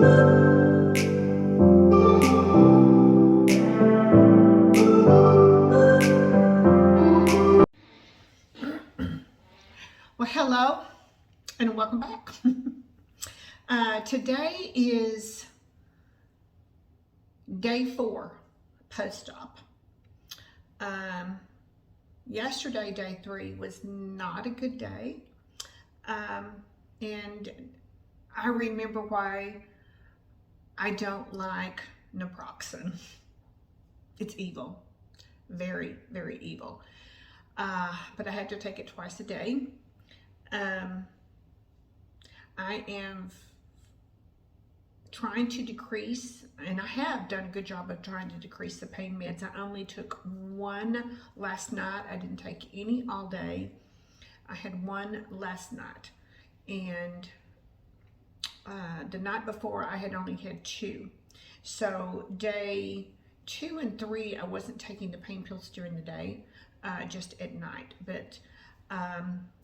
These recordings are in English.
Well, hello and welcome back. Today is day 4 post-op. Yesterday, day 3, was not a good day. And I remember why I don't like naproxen. It's evil, very, very evil. But I had to take it twice a day. I am trying to decrease, and I have done a good job of trying to decrease the pain meds. I only took one last night. I didn't take any all day. I had one last night, and the night before I had only had 2. So day 2 and 3, I wasn't taking the pain pills during the day, just at night. But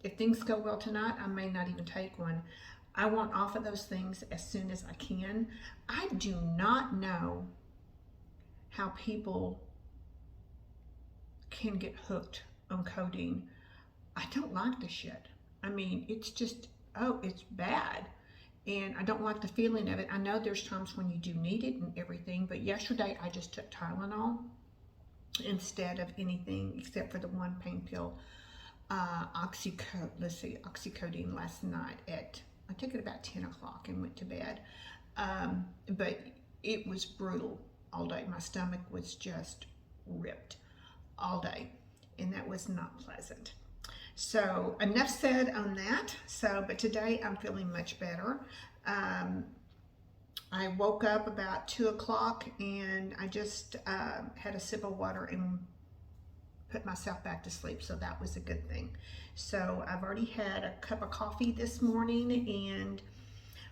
if things go well tonight, I may not even take one. I want off of those things as soon as I can. I do not know how people can get hooked on codeine. I don't like the shit. I mean, it's just, it's bad. And I don't like the feeling of it. I know there's times when you do need it and everything, but yesterday I just took Tylenol instead of anything except for the one pain pill. Oxycodone last night I took it about 10 o'clock and went to bed. But it was brutal all day. My stomach was just ripped all day, and that was not pleasant. So enough said on that. But today I'm feeling much better. I woke up about 2 o'clock and I just had a sip of water and put myself back to sleep, so that was a good thing. So I've already had a cup of coffee this morning and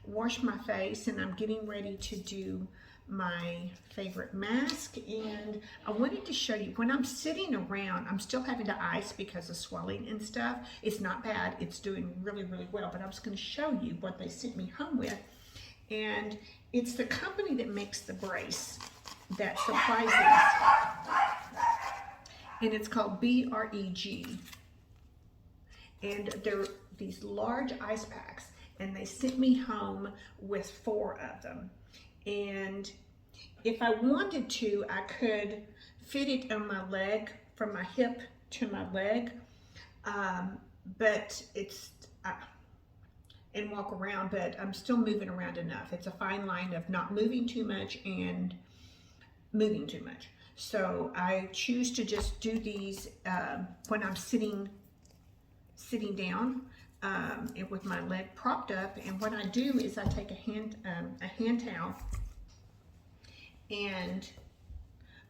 washed my face, and I'm getting ready to do my favorite mask. And I wanted to show you, when I'm sitting around, I'm still having to ice because of swelling and stuff. It's not bad, it's doing really, really well, but I was going to show you what they sent me home with. And it's the company that makes the brace that supplies these. And it's called BREG. And they're these large ice packs, and they sent me home with 4 of them. And if I wanted to, I could fit it on my leg, from my hip to my leg, but it's, and walk around, but I'm still moving around enough. It's a fine line of not moving too much and moving too much. So I choose to just do these when I'm sitting down and with my leg propped up. And what I do is I take a hand towel and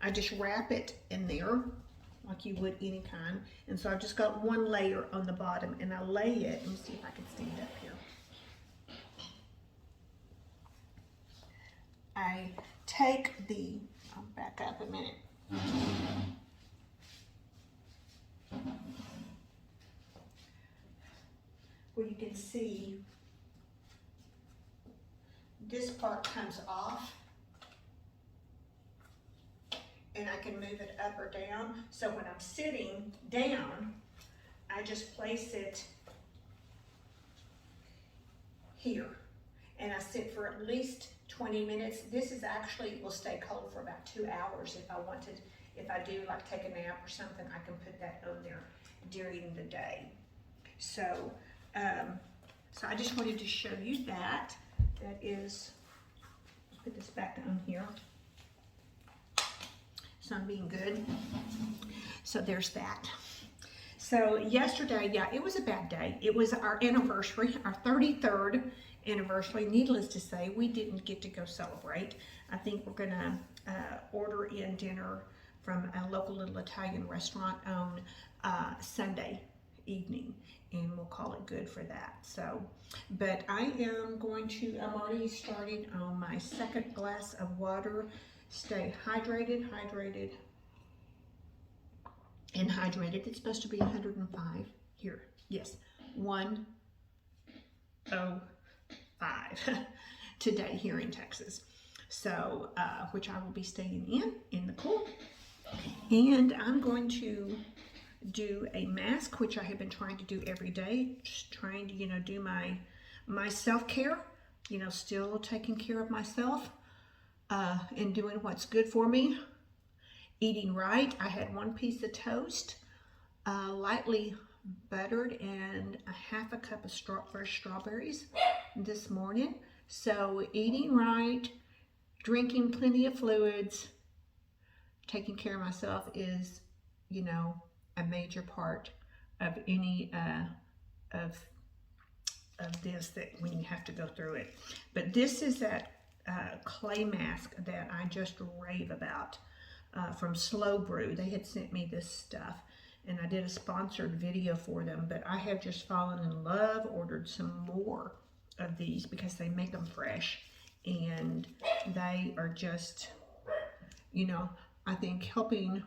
I just wrap it in there like you would any kind. And so I've just got one layer on the bottom, and I lay it. Let me see if I can stand up here. I take the, I'll back up a minute. Where you can see this part comes off, and I can move it up or down. So when I'm sitting down, I just place it here, and I sit for at least 20 minutes. This is actually, will stay cold for about 2 hours if I wanted. If I do like take a nap or something, I can put that on there during the day. So, so I just wanted to show you that. That is, let's put this back on here. So I'm being good. So there's that. So yesterday, yeah, it was a bad day. It was our anniversary, our 33rd anniversary. Needless to say, we didn't get to go celebrate. I think we're gonna order in dinner from a local little Italian restaurant on Sunday evening, and we'll call it good for that. So, but I am going to, I'm already started on my 2nd glass of water. Stay hydrated, and hydrated. It's supposed to be 105 here. Yes, 105. today here in Texas. So, which I will be staying in the cool. And I'm going to do a mask, which I have been trying to do every day, just trying to, you know, do my self-care, you know, still taking care of myself, and doing what's good for me, eating right. I had one piece of toast, lightly buttered, and a half a cup of fresh strawberries this morning. So eating right, drinking plenty of fluids, taking care of myself is, you know, a major part of any of this, that when you have to go through it. But this is that clay mask that I just rave about, from Slow Brew. They had sent me this stuff, and I did a sponsored video for them, but I have just fallen in love, ordered some more of these because they make them fresh, and they are just, you know, I think helping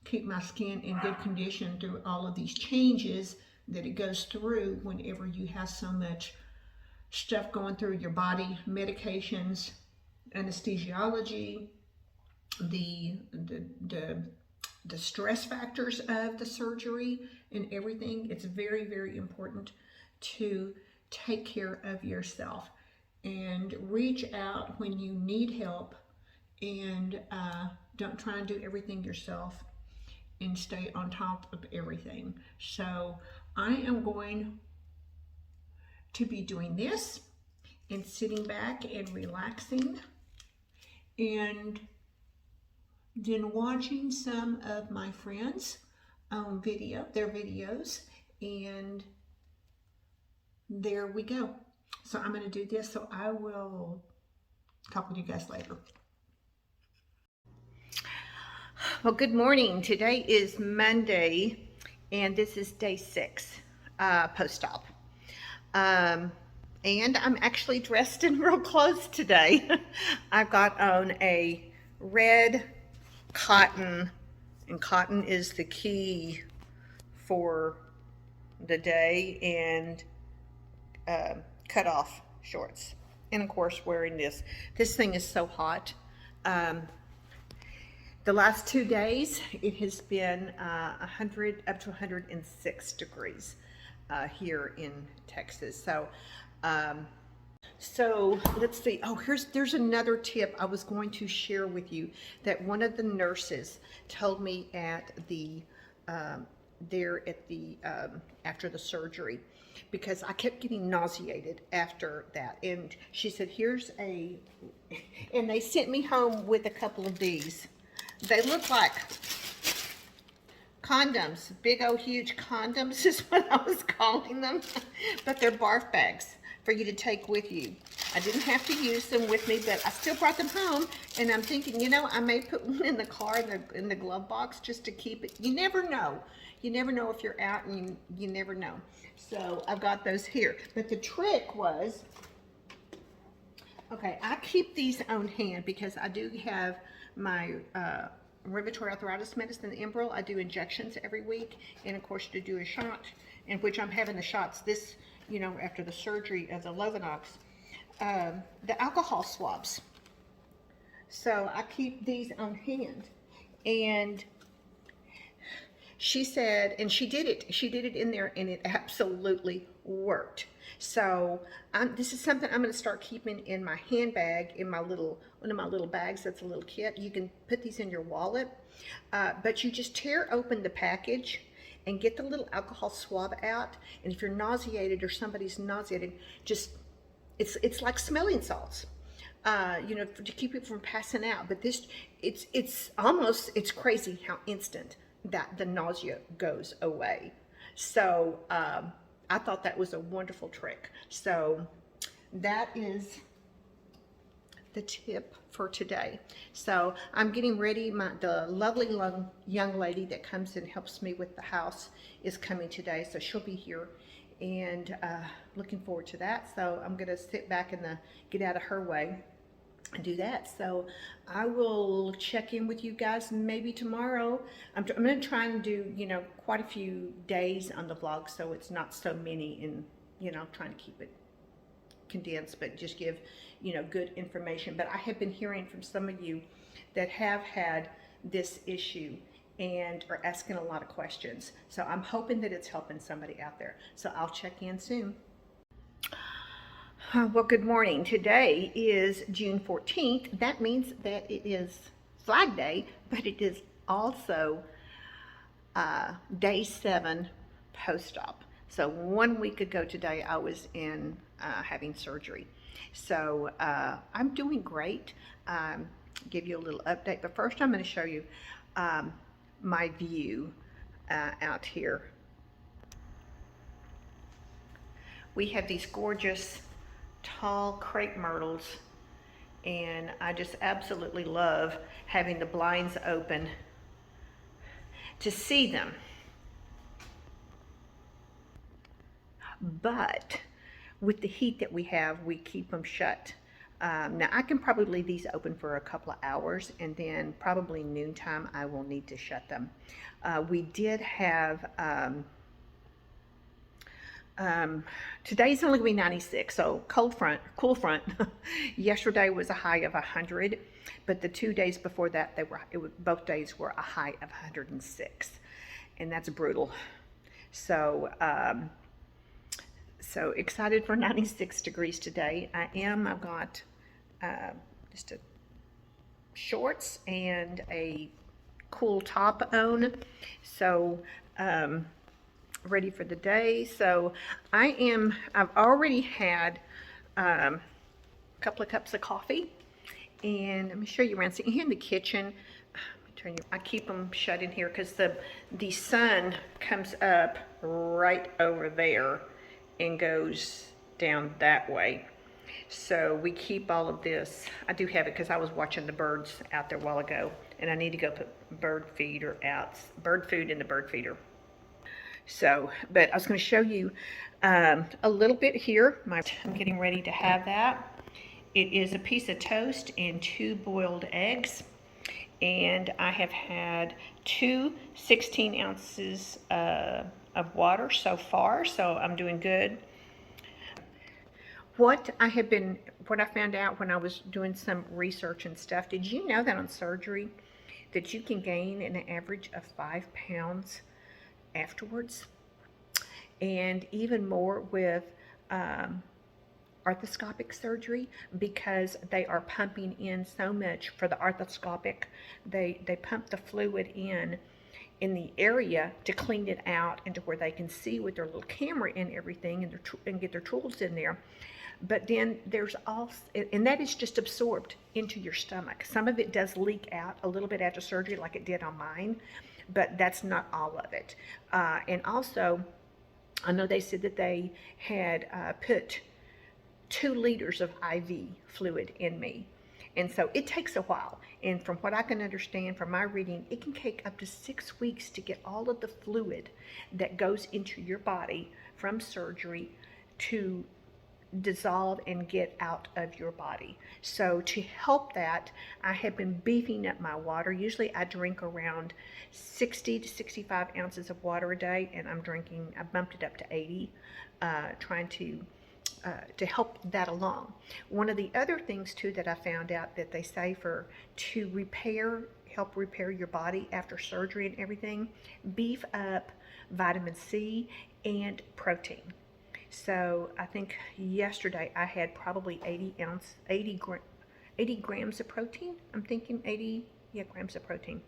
keep my skin in good condition through all of these changes that it goes through whenever you have so much stuff going through your body, medications, anesthesiology, the stress factors of the surgery and everything. It's very, very important to take care of yourself and reach out when you need help, and don't try and do everything yourself, and stay on top of everything. So I am going to be doing this and sitting back and relaxing, and then watching some of my friends their videos, and there we go. So I'm going to do this, so I will talk with you guys later. Well, good morning. Today is Monday, and this is day 6 post-op. And I'm actually dressed in real clothes today. I've got on a red cotton, and cotton is the key for the day, and cut off shorts. And of course wearing this. This thing is so hot. The last 2 days, it has been 100 up to 106 degrees here in Texas. So, so let's see. Oh, there's another tip I was going to share with you that one of the nurses told me at the after the surgery, because I kept getting nauseated after that, and she said, and they sent me home with a couple of these. They look like condoms, big old huge condoms is what I was calling them, but they're barf bags for you to take with you. I didn't have to use them with me, but I still brought them home, and I'm thinking, you know, I may put one in the car, in the glove box, just to keep it. You never know. You never know if you're out, and you never know. So I've got those here. But the trick was, okay, I keep these on hand because I do have my rheumatoid arthritis medicine, Enbrel. I do injections every week, and of course to do a shot, in which I'm having the shots this, you know, after the surgery of the Lovenox, the alcohol swabs. So I keep these on hand, and she said, and she did it in there, and it absolutely worked. So this is something I'm going to start keeping in my handbag, in one of my little bags. That's a little kit. You can put these in your wallet, but you just tear open the package and get the little alcohol swab out. And if you're nauseated or somebody's nauseated, just it's like smelling salts, you know, to keep it from passing out. But this, it's crazy how instant that the nausea goes away. So I thought that was a wonderful trick. So that is the tip for today. So I'm getting ready. The lovely young lady that comes and helps me with the house is coming today, so she'll be here, and looking forward to that. So I'm gonna sit back and get out of her way and do that. So I will check in with you guys maybe tomorrow. I'm going to try and do, you know, quite a few days on the vlog, so it's not so many, and, you know, trying to condensed, but just give, you know, good information. But I have been hearing from some of you that have had this issue and are asking a lot of questions. So I'm hoping that it's helping somebody out there. So I'll check in soon. Well, good morning. Today is June 14th. That means that it is Flag Day, but it is also day 7 post-op. So 1 week ago today, I was in having surgery. So I'm doing great. Give you a little update, but first I'm going to show you my view out here. We have these gorgeous tall crepe myrtles, and I just absolutely love having the blinds open to see them. But with the heat that we have, we keep them shut. Now I can probably leave these open for a couple of hours, and then probably noontime I will need to shut them. We did have today's only going to be 96, so cool front. Yesterday was a high of 100, but the 2 days before that, both days were a high of 106, and that's brutal. So so excited for 96 degrees today. I've got just a shorts and a cool top on, so ready for the day. So I've already had a couple of cups of coffee, and let me show you around. So here in the kitchen, I keep them shut in here because the sun comes up right over there and goes down that way. So we keep all of this. I do have it because I was watching the birds out there a while ago, and I need to go put bird food in the bird feeder. So, but I was going to show you a little bit here. I'm getting ready to have that. It is a piece of toast and 2 boiled eggs. And I have had 2 16 ounces of water so far, so I'm doing good. What I found out when I was doing some research and stuff, did you know that on surgery that you can gain an average of 5 pounds afterwards? And even more with arthroscopic surgery, because they are pumping in so much for the arthroscopic. They pump the fluid in the area to clean it out and to where they can see with their little camera and everything, and get their tools in there. But then there's also, and that is just absorbed into your stomach. Some of it does leak out a little bit after surgery, like it did on mine, but that's not all of it. And also, I know they said that they had put 2 liters of IV fluid in me. And so it takes a while. And from what I can understand from my reading, it can take up to 6 weeks to get all of the fluid that goes into your body from surgery to dissolve and get out of your body. So to help that, I have been beefing up my water. Usually I drink around 60 to 65 ounces of water a day, and I bumped it up to 80, trying to help that along. One of the other things too that I found out that they say to help repair your body after surgery and everything, beef up vitamin C and protein. So I think yesterday I had probably 80 grams of protein. I'm thinking 80 grams of protein.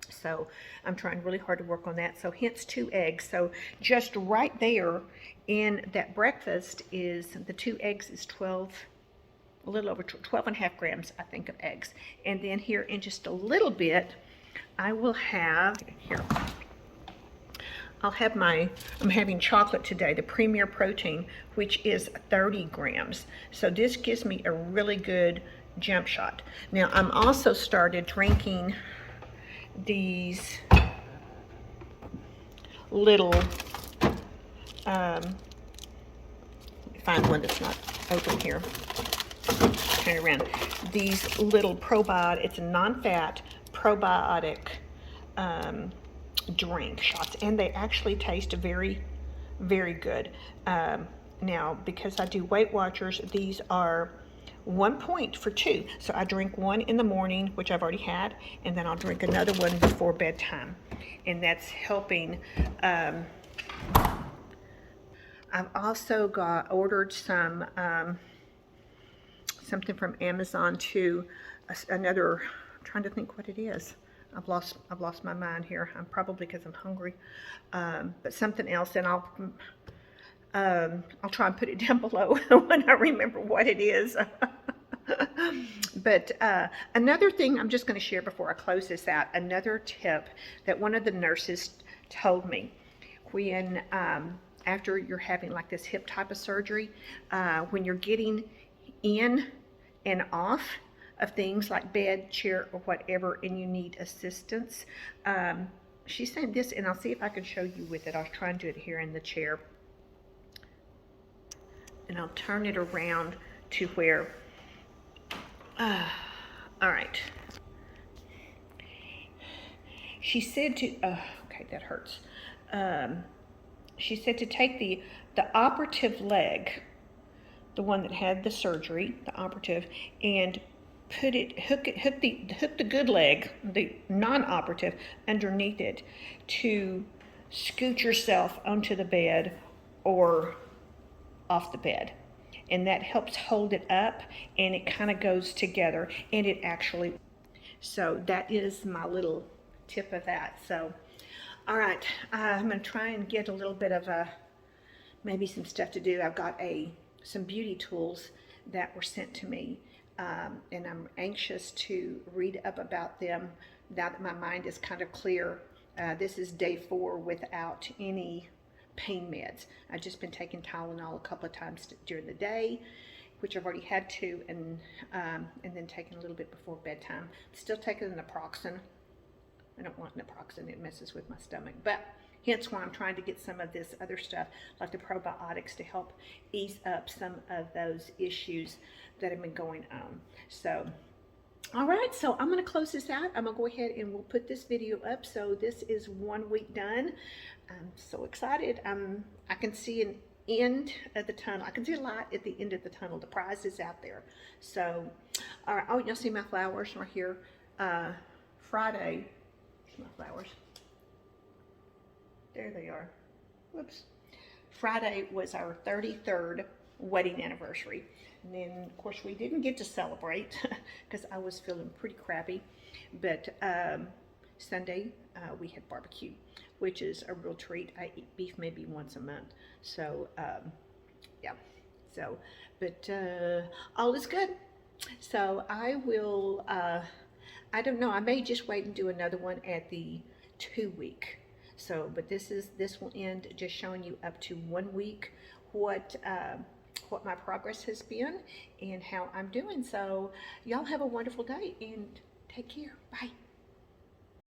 So I'm trying really hard to work on that. So hence 2 eggs. So just right there in that breakfast is the 2 eggs is a little over 12 and a half grams, I think, of eggs. And then here in just a little bit, I will have, I'm having chocolate today, the Premier Protein, which is 30 grams. So this gives me a really good jump shot. Now I'm also started drinking these little, find one that's not open here, turn it around, these little probiotic, it's a non-fat probiotic drink shots, and they actually taste very, very good. Now, because I do Weight Watchers, these are 1 point for 2. So I drink one in the morning, which I've already had, and then I'll drink another one before bedtime. And that's helping. I've also ordered some something from Amazon too. Another, I'm trying to think what it is. I've lost my mind here. I'm probably because I'm hungry. But something else, and I'll try and put it down below when I remember what it is. But another thing I'm just going to share before I close this out, another tip that one of the nurses told me when after you're having like this hip type of surgery, when you're getting in and off of things like bed, chair, or whatever, and you need assistance. She's saying this, and I'll see if I can show you with it. I'll try and do it here in the chair. And I'll turn it around to where, all right. She said to, okay, that hurts. She said to take the operative leg, the one that had the surgery, the operative, and hook the good leg, the non-operative, underneath it to scoot yourself onto the bed or off the bed. And that helps hold it up, and it kind of goes together, and it actually, so that is my little tip of that. So, all right, I'm going to try and get a little bit of maybe some stuff to do. I've got some beauty tools that were sent to me, and I'm anxious to read up about them now that my mind is kind of clear. This is day 4 without any pain meds. I've just been taking Tylenol a couple of times during the day, which I've already had 2, and then taking a little bit before bedtime. Still taking the naproxen. I don't want naproxen, it messes with my stomach, but hence why I'm trying to get some of this other stuff, like the probiotics, to help ease up some of those issues that have been going on. So, all right, so I'm going to close this out. I'm going to go ahead and we'll put this video up. So this is 1 week done. I'm so excited. I can see an end of the tunnel. I can see a light at the end of the tunnel. The prize is out there. So, all right. Oh, you'll see my flowers right here. Friday. My flowers. There they are. Whoops. Friday was our 33rd wedding anniversary. And then, of course, we didn't get to celebrate because I was feeling pretty crappy. But Sunday, we had barbecue, which is a real treat. I eat beef maybe once a month. So, yeah. So, but all is good. So I will, I don't know, I may just wait and do another one at the 2 week. So, but this will end just showing you up to 1 week what my progress has been and how I'm doing. So y'all have a wonderful day and take care. Bye.